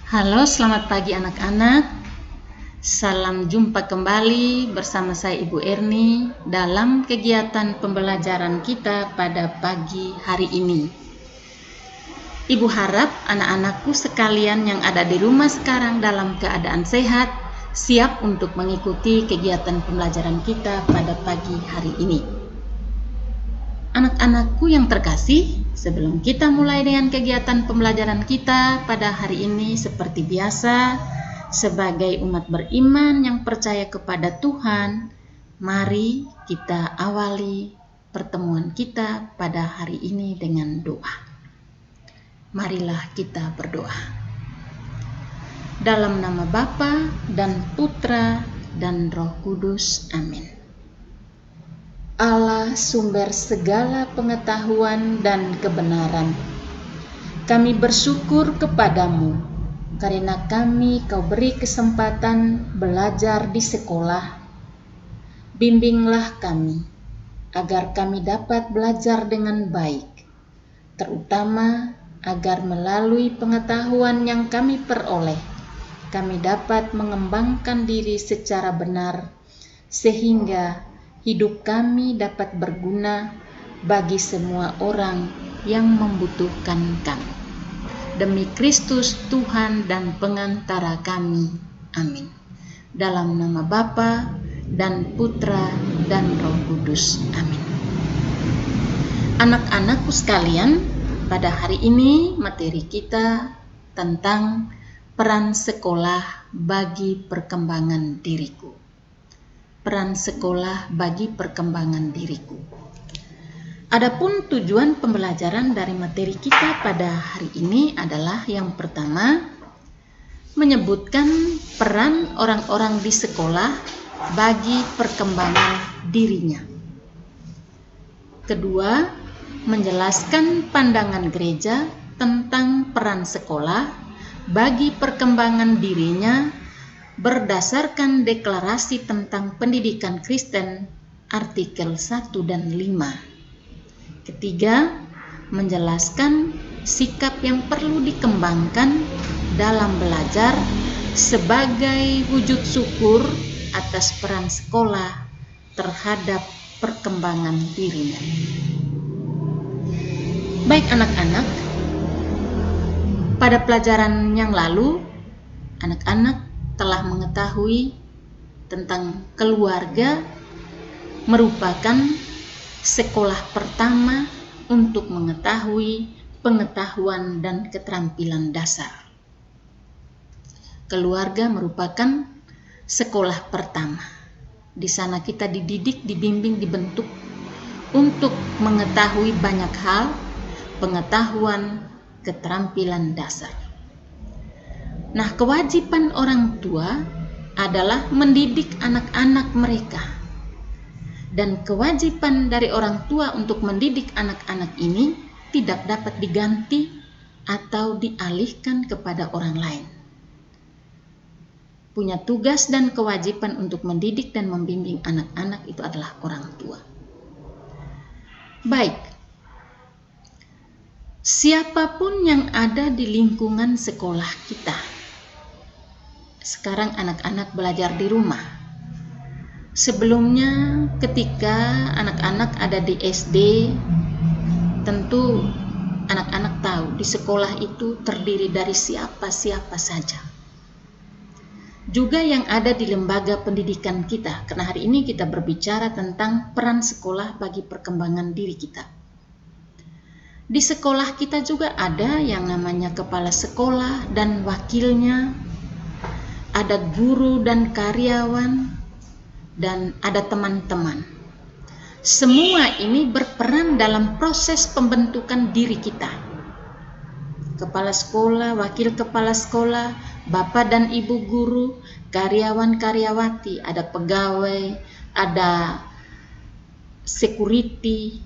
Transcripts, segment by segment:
Halo, selamat pagi anak-anak. Salam jumpa kembali bersama saya Ibu Erni dalam kegiatan pembelajaran kita pada pagi hari ini. Ibu harap anak-anakku sekalian yang ada di rumah sekarang dalam keadaan sehat, siap untuk mengikuti kegiatan pembelajaran kita pada pagi hari ini. Anak-anakku yang terkasih, sebelum kita mulai dengan kegiatan pembelajaran kita pada hari ini seperti biasa, sebagai umat beriman yang percaya kepada Tuhan, mari kita awali pertemuan kita pada hari ini dengan doa. Marilah kita berdoa. Dalam nama Bapa dan Putra dan Roh Kudus. Amin. Allah sumber segala pengetahuan dan kebenaran, kami bersyukur kepadamu karena Kau beri kesempatan belajar di sekolah. Bimbinglah kami agar kami dapat belajar dengan baik, terutama agar melalui pengetahuan yang kami peroleh, kami dapat mengembangkan diri secara benar sehingga hidup kami dapat berguna bagi semua orang yang membutuhkan kami. Demi Kristus Tuhan dan pengantara kami. Amin. Dalam nama Bapa dan Putra dan Roh Kudus. Amin. Anak-anakku sekalian, pada hari ini materi kita tentang peran sekolah bagi perkembangan diriku. Peran sekolah bagi perkembangan diriku. Adapun tujuan pembelajaran dari materi kita pada hari ini adalah yang pertama, menyebutkan peran orang-orang di sekolah bagi perkembangan dirinya. Kedua, menjelaskan pandangan gereja tentang peran sekolah bagi perkembangan dirinya berdasarkan deklarasi tentang pendidikan Kristen artikel 1 dan 5. Ketiga, menjelaskan sikap yang perlu dikembangkan dalam belajar sebagai wujud syukur atas peran sekolah terhadap perkembangan dirinya. Baik anak-anak, pada pelajaran yang lalu, anak-anak telah mengetahui tentang keluarga merupakan sekolah pertama untuk mengetahui pengetahuan dan keterampilan dasar. Keluarga merupakan sekolah pertama. Di sana kita dididik, dibimbing, dibentuk untuk mengetahui banyak hal, pengetahuan, keterampilan dasar. Nah, kewajiban orang tua adalah mendidik anak-anak mereka. Dan kewajiban dari orang tua untuk mendidik anak-anak ini tidak dapat diganti atau dialihkan kepada orang lain. Punya tugas dan kewajiban untuk mendidik dan membimbing anak-anak itu adalah orang tua. Baik, siapapun yang ada di lingkungan sekolah kita. Sekarang anak-anak belajar di rumah. Sebelumnya ketika anak-anak ada di SD, tentu anak-anak tahu di sekolah itu terdiri dari siapa-siapa saja. Juga yang ada di lembaga pendidikan kita, karena hari ini kita berbicara tentang peran sekolah bagi perkembangan diri kita. Di sekolah kita juga ada yang namanya kepala sekolah dan wakilnya, ada guru dan karyawan, dan ada teman-teman. Semua ini berperan dalam proses pembentukan diri kita. Kepala sekolah, wakil kepala sekolah, bapak dan ibu guru, karyawan karyawati, ada pegawai, ada security,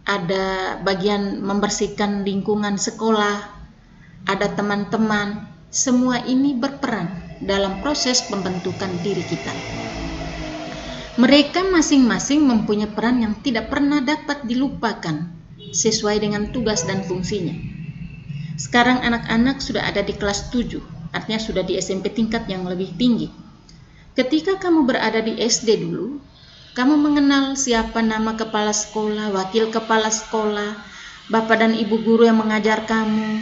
ada bagian membersihkan lingkungan sekolah, ada teman-teman. Semua ini berperan dalam proses pembentukan diri kita. Mereka masing-masing mempunyai peran yang tidak pernah dapat dilupakan sesuai dengan tugas dan fungsinya. Sekarang anak-anak sudah ada di kelas 7. artinya sudah di SMP tingkat yang lebih tinggi. Ketika kamu berada di SD dulu, kamu mengenal siapa nama kepala sekolah, wakil kepala sekolah, bapak dan ibu guru yang mengajar kamu,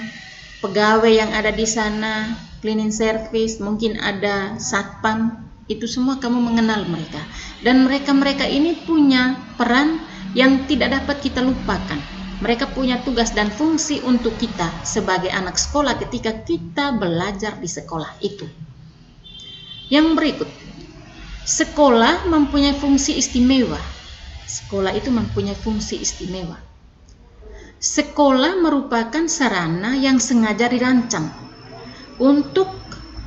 pegawai yang ada di sana, cleaning service, mungkin ada satpam, itu semua kamu mengenal mereka. Dan mereka-mereka ini punya peran yang tidak dapat kita lupakan. Mereka punya tugas dan fungsi untuk kita sebagai anak sekolah ketika kita belajar di sekolah itu. Yang berikut, sekolah mempunyai fungsi istimewa. Sekolah itu mempunyai fungsi istimewa. Sekolah merupakan sarana yang sengaja dirancang untuk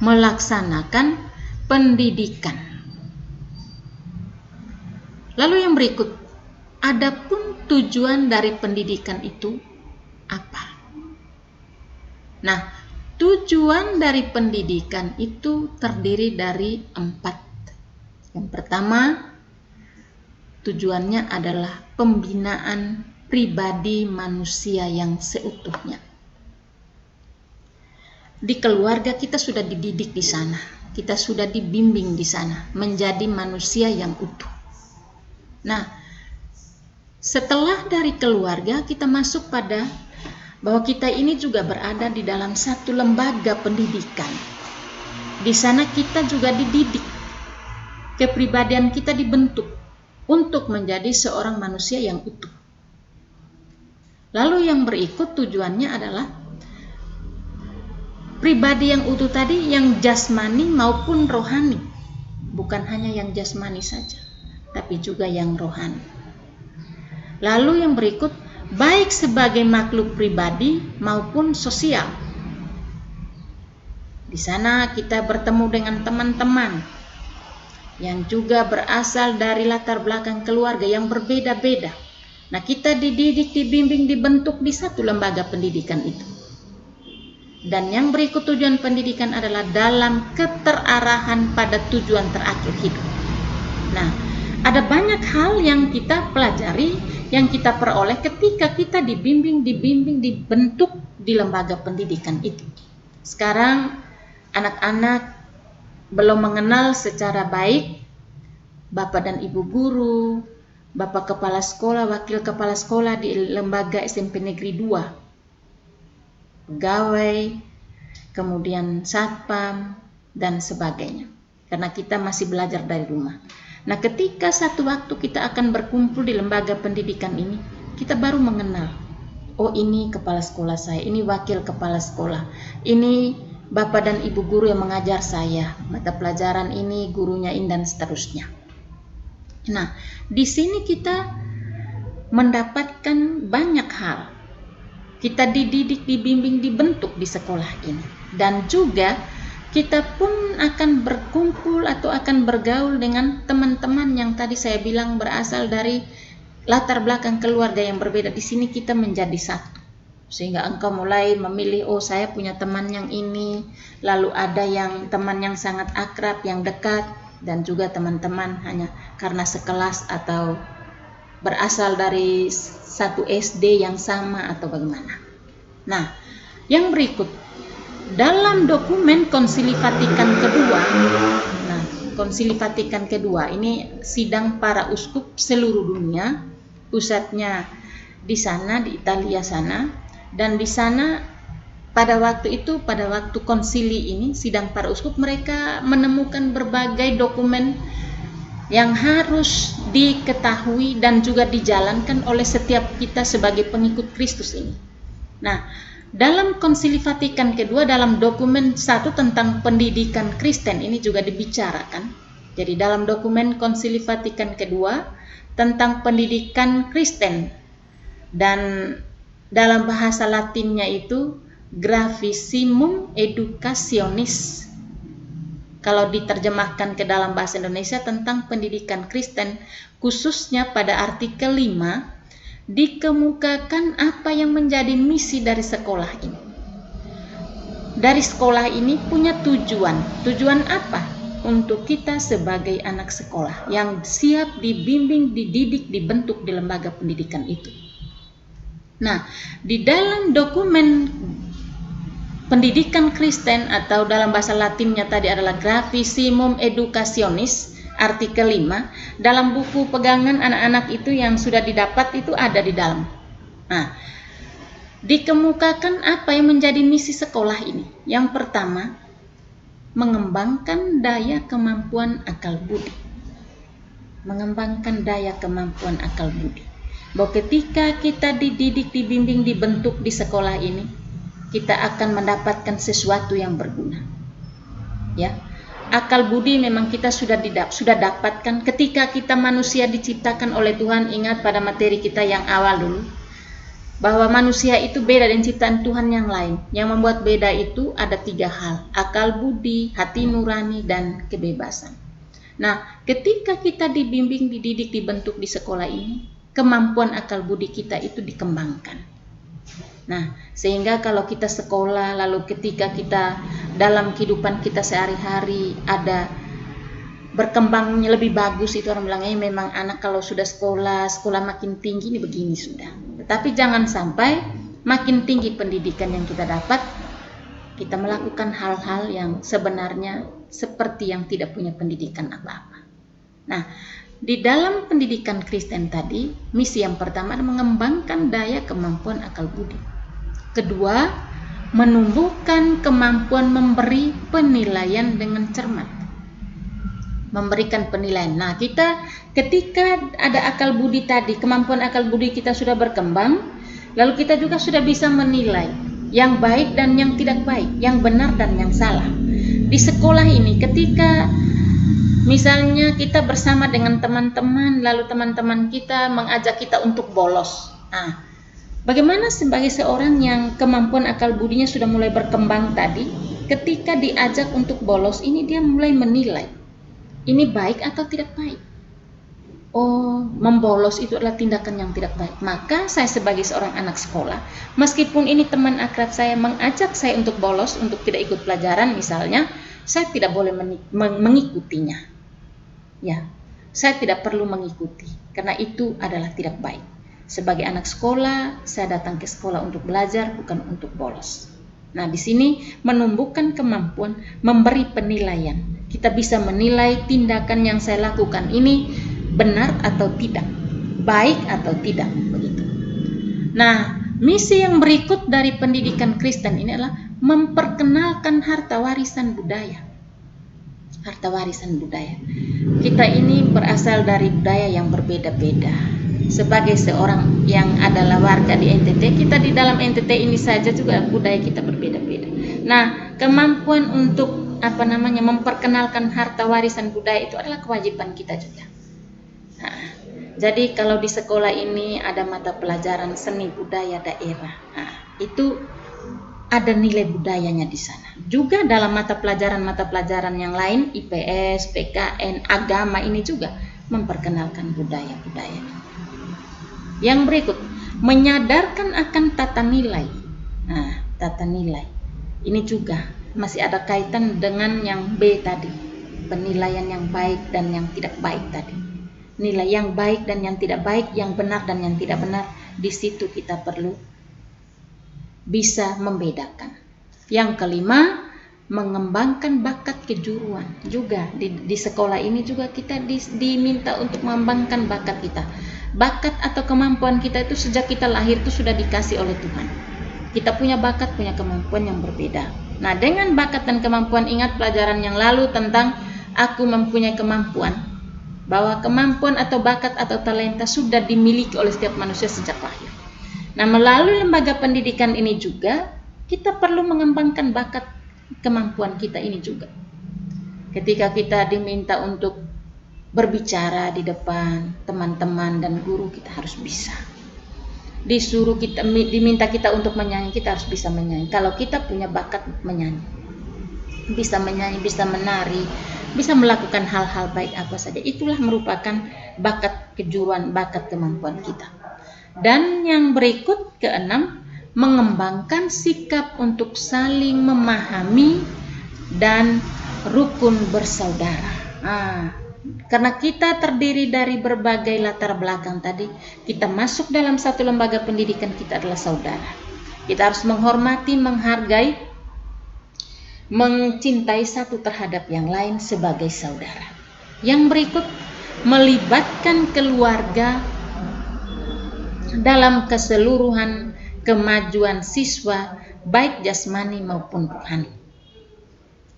melaksanakan pendidikan. Lalu yang berikut, adapun tujuan dari pendidikan itu apa? Nah, tujuan dari pendidikan itu terdiri dari 4. Yang pertama, tujuannya adalah pembinaan pribadi manusia yang seutuhnya. Di keluarga kita sudah dididik di sana, kita sudah dibimbing di sana menjadi manusia yang utuh. Nah, setelah dari keluarga kita masuk pada bahwa kita ini juga berada di dalam satu lembaga pendidikan. Di sana kita juga dididik, kepribadian kita dibentuk untuk menjadi seorang manusia yang utuh. Lalu yang berikut tujuannya adalah pribadi yang utuh tadi yang jasmani maupun rohani. Bukan hanya yang jasmani saja, tapi juga yang rohani. Lalu yang berikut, baik sebagai makhluk pribadi maupun sosial. Di sana kita bertemu dengan teman-teman yang juga berasal dari latar belakang keluarga yang berbeda-beda. Nah, kita dididik, dibimbing, dibentuk di satu lembaga pendidikan itu. Dan yang berikut tujuan pendidikan adalah dalam keterarahan pada tujuan terakhir hidup. Nah, ada banyak hal yang kita pelajari, yang kita peroleh ketika kita dibimbing, dibentuk di lembaga pendidikan itu. Sekarang anak-anak belum mengenal secara baik bapak dan ibu guru, bapak kepala sekolah, wakil kepala sekolah di lembaga SMP Negeri 2, pegawai, kemudian satpam, dan sebagainya. Karena kita masih belajar dari rumah. Nah, ketika satu waktu kita akan berkumpul di lembaga pendidikan ini, kita baru mengenal, oh ini kepala sekolah saya, ini wakil kepala sekolah, ini bapak dan ibu guru yang mengajar saya, mata pelajaran ini gurunya ini, dan seterusnya. Nah, di sini kita mendapatkan banyak hal. Kita dididik, dibimbing, dibentuk di sekolah ini. Dan juga kita pun akan berkumpul atau akan bergaul dengan teman-teman yang tadi saya bilang berasal dari latar belakang keluarga yang berbeda. Di sini kita menjadi satu. Sehingga engkau mulai memilih, oh saya punya teman yang ini, lalu ada yang teman yang sangat akrab, yang dekat, dan juga teman-teman hanya karena sekelas atau berasal dari satu SD yang sama atau bagaimana. Nah, yang berikut, dalam dokumen Konsili Vatikan kedua, nah Konsili Vatikan kedua ini sidang para uskup seluruh dunia, pusatnya di sana, di Italia sana, dan di sana pada waktu itu, pada waktu konsili ini, sidang para uskup, mereka menemukan berbagai dokumen yang harus diketahui dan juga dijalankan oleh setiap kita sebagai pengikut Kristus ini. Nah, dalam Konsili Vatikan kedua, dalam dokumen 1 tentang pendidikan Kristen ini juga dibicarakan. Jadi dalam dokumen Konsili Vatikan kedua tentang pendidikan Kristen, dan dalam bahasa Latinnya itu Gravissimum Educationis. Kalau diterjemahkan ke dalam bahasa Indonesia, tentang pendidikan Kristen, khususnya pada artikel 5 dikemukakan apa yang menjadi misi dari sekolah ini. Dari sekolah ini punya tujuan. Tujuan apa? Untuk kita sebagai anak sekolah yang siap dibimbing, dididik, dibentuk di lembaga pendidikan itu. Nah, di dalam dokumen pendidikan Kristen atau dalam bahasa Latinnya tadi adalah Gravissimum Educationis, artikel 5, dalam buku pegangan anak-anak itu yang sudah didapat itu ada di dalam. Nah, dikemukakan apa yang menjadi misi sekolah ini. Yang pertama, mengembangkan daya kemampuan akal budi. Mengembangkan daya kemampuan akal budi. Bahwa ketika kita dididik, dibimbing, dibentuk di sekolah ini, kita akan mendapatkan sesuatu yang berguna. Ya, akal budi memang kita sudah dapatkan ketika kita manusia diciptakan oleh Tuhan. Ingat pada materi kita yang awal dulu, bahwa manusia itu beda dengan ciptaan Tuhan yang lain. Yang membuat beda itu ada 3 hal: akal budi, hati nurani, dan kebebasan. Nah, ketika kita dibimbing, dididik, dibentuk di sekolah ini, kemampuan akal budi kita itu dikembangkan. Nah, sehingga kalau kita sekolah, lalu ketika kita dalam kehidupan kita sehari-hari ada berkembangnya lebih bagus, itu orang bilangnya memang anak kalau sudah sekolah makin tinggi ini begini sudah. Tetapi jangan sampai makin tinggi pendidikan yang kita dapat, kita melakukan hal-hal yang sebenarnya seperti yang tidak punya pendidikan apa-apa. Nah, di dalam pendidikan Kristen tadi, misi yang pertama adalah mengembangkan daya kemampuan akal budi. Kedua, menumbuhkan kemampuan memberi penilaian dengan cermat. Memberikan penilaian. Nah, kita ketika ada akal budi tadi, kemampuan akal budi kita sudah berkembang, lalu kita juga sudah bisa menilai yang baik dan yang tidak baik, yang benar dan yang salah. Di sekolah ini ketika misalnya kita bersama dengan teman-teman, lalu teman-teman kita mengajak kita untuk bolos. Nah, bagaimana sebagai seorang yang kemampuan akal budinya sudah mulai berkembang tadi, ketika diajak untuk bolos ini dia mulai menilai ini baik atau tidak baik. Oh, membolos itu adalah tindakan yang tidak baik. Maka saya sebagai seorang anak sekolah, meskipun ini teman akrab saya mengajak saya untuk bolos, untuk tidak ikut pelajaran misalnya, saya tidak boleh mengikutinya. Ya, saya tidak perlu mengikuti, karena itu adalah tidak baik. Sebagai anak sekolah, saya datang ke sekolah untuk belajar, bukan untuk bolos. Nah, di sini menumbuhkan kemampuan memberi penilaian. Kita bisa menilai tindakan yang saya lakukan ini benar atau tidak, baik atau tidak, begitu. Nah, misi yang berikut dari pendidikan Kristen ini adalah memperkenalkan harta warisan budaya. Harta warisan budaya. Kita ini berasal dari budaya yang berbeda-beda. Sebagai seorang yang adalah warga di NTT, kita di dalam NTT ini saja juga budaya kita berbeda-beda. Nah, kemampuan untuk memperkenalkan harta warisan budaya itu adalah kewajiban kita juga. Nah, jadi kalau di sekolah ini ada mata pelajaran seni budaya daerah, nah, itu ada nilai budayanya di sana. Juga dalam mata pelajaran yang lain, IPS, PKN, agama ini juga memperkenalkan budaya-budaya. Yang berikut, menyadarkan akan tata nilai. Nah, tata nilai ini juga masih ada kaitan dengan yang B tadi, penilaian yang baik dan yang tidak baik tadi. Nilai yang baik dan yang tidak baik, yang benar dan yang tidak benar, di situ kita perlu bisa membedakan. Yang kelima, mengembangkan bakat kejuruan. Juga di sekolah ini juga kita diminta untuk mengembangkan bakat kita. Bakat atau kemampuan kita itu sejak kita lahir itu sudah dikasih oleh Tuhan. Kita punya bakat, punya kemampuan yang berbeda. Nah, dengan bakat dan kemampuan, ingat pelajaran yang lalu tentang aku mempunyai kemampuan, bahwa kemampuan atau bakat atau talenta sudah dimiliki oleh setiap manusia sejak lahir. Nah, melalui lembaga pendidikan ini juga kita perlu mengembangkan bakat kemampuan kita ini juga. Ketika kita diminta untuk berbicara di depan teman-teman dan guru, kita harus bisa. Diminta kita untuk menyanyi, kita harus bisa menyanyi. Kalau kita punya bakat menyanyi, bisa menyanyi, bisa menari, bisa melakukan hal-hal baik apa saja, itulah merupakan bakat kejuruan, bakat kemampuan kita. Dan yang berikut, keenam, mengembangkan sikap untuk saling memahami dan rukun bersaudara. Karena kita terdiri dari berbagai latar belakang tadi, kita masuk dalam satu lembaga pendidikan, kita adalah saudara. Kita harus menghormati, menghargai mencintai satu terhadap yang lain sebagai saudara. Yang berikut, melibatkan keluarga dalam keseluruhan kemajuan siswa baik jasmani maupun rohani.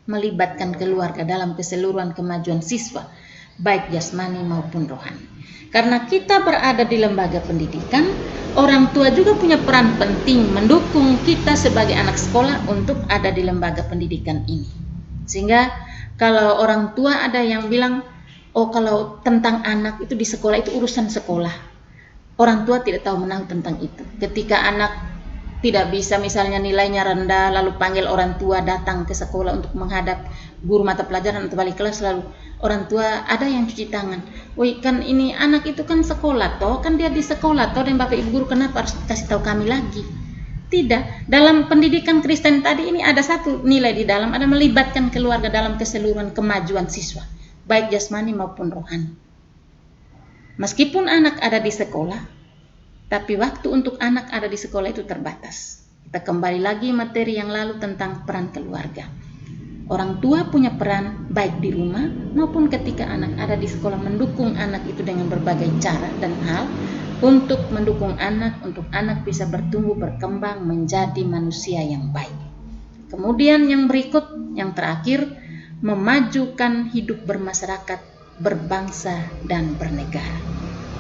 Melibatkan keluarga dalam keseluruhan kemajuan siswa baik jasmani maupun rohani. Karena kita berada di lembaga pendidikan, orang tua juga punya peran penting mendukung kita sebagai anak sekolah untuk ada di lembaga pendidikan ini. Sehingga kalau orang tua ada yang bilang, oh kalau tentang anak itu di sekolah itu urusan sekolah. Orang tua tidak tahu menahu tentang itu. Ketika anak tidak bisa misalnya nilainya rendah, lalu panggil orang tua datang ke sekolah untuk menghadap guru mata pelajaran atau balik kelas, lalu orang tua ada yang cuci tangan. Woi, kan ini anak itu kan sekolah toh, kan dia di sekolah toh, dan bapak ibu guru kenapa harus kasih tahu kami lagi? Tidak. Dalam pendidikan Kristen tadi ini ada satu nilai di dalam, ada melibatkan keluarga dalam keseluruhan kemajuan siswa, baik jasmani maupun rohani. Meskipun anak ada di sekolah, tapi waktu untuk anak ada di sekolah itu terbatas. Kita kembali lagi materi yang lalu tentang peran keluarga. Orang tua punya peran baik di rumah maupun ketika anak ada di sekolah, mendukung anak itu dengan berbagai cara dan hal untuk mendukung anak, untuk anak bisa bertumbuh, berkembang menjadi manusia yang baik. Kemudian yang berikut, yang terakhir, memajukan hidup bermasyarakat, berbangsa dan bernegara.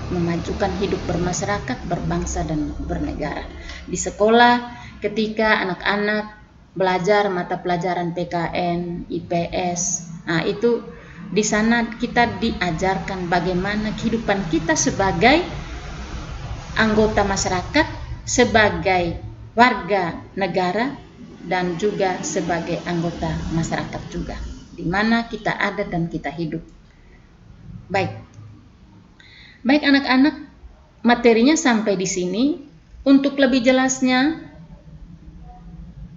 Memajukan hidup bermasyarakat, berbangsa dan bernegara. Di sekolah ketika anak-anak belajar mata pelajaran PKN, IPS, itu di sana kita diajarkan bagaimana kehidupan kita sebagai anggota masyarakat, sebagai warga negara, dan juga sebagai anggota masyarakat juga, di mana kita ada dan kita hidup. Baik anak-anak, materinya sampai di sini. Untuk lebih jelasnya,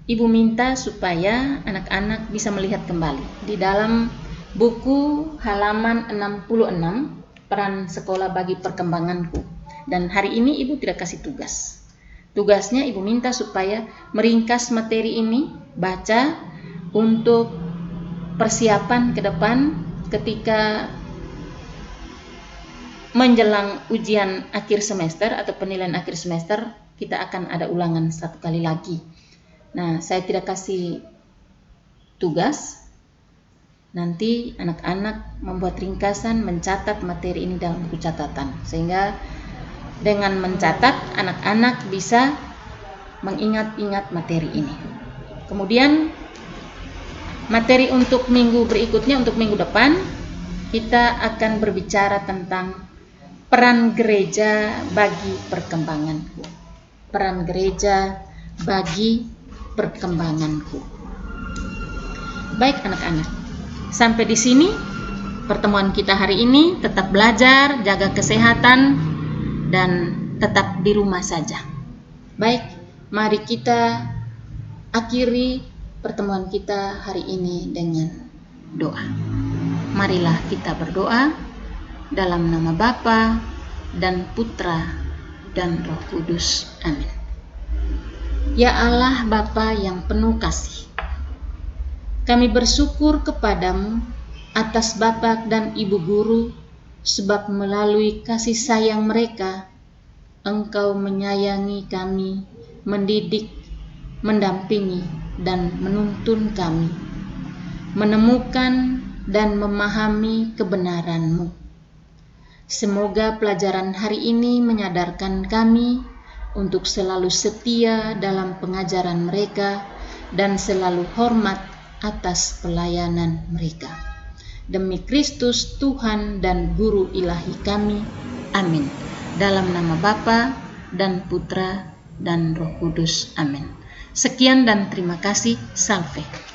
Ibu minta supaya anak-anak bisa melihat kembali di dalam buku halaman 66, peran sekolah bagi perkembanganku. Dan hari ini Ibu tidak kasih tugas. Tugasnya Ibu minta supaya meringkas materi ini, baca untuk persiapan ke depan ketika menjelang ujian akhir semester atau penilaian akhir semester. Kita akan ada ulangan satu kali lagi. Nah, saya tidak kasih tugas. Nanti anak-anak membuat ringkasan, mencatat materi ini dalam buku catatan, sehingga dengan mencatat anak-anak bisa mengingat-ingat materi ini. Kemudian materi untuk minggu berikutnya, untuk minggu depan, kita akan berbicara tentang peran gereja bagi perkembanganku. Peran gereja bagi perkembanganku. Baik anak-anak, sampai di sini pertemuan kita hari ini. Tetap belajar, jaga kesehatan, dan tetap di rumah saja. Baik, mari kita akhiri pertemuan kita hari ini dengan doa. Marilah kita berdoa dalam nama Bapa dan Putra dan Roh Kudus. Amin. Ya Allah Bapa yang penuh kasih, kami bersyukur kepadamu atas Bapak dan Ibu guru, sebab melalui kasih sayang mereka, Engkau menyayangi kami, mendidik, mendampingi, dan menuntun kami menemukan dan memahami kebenaran-Mu. Semoga pelajaran hari ini menyadarkan kami untuk selalu setia dalam pengajaran mereka dan selalu hormat atas pelayanan mereka. Demi Kristus Tuhan dan Guru ilahi kami. Amin. Dalam nama Bapa dan Putra dan Roh Kudus. Amin. Sekian dan terima kasih. Salve.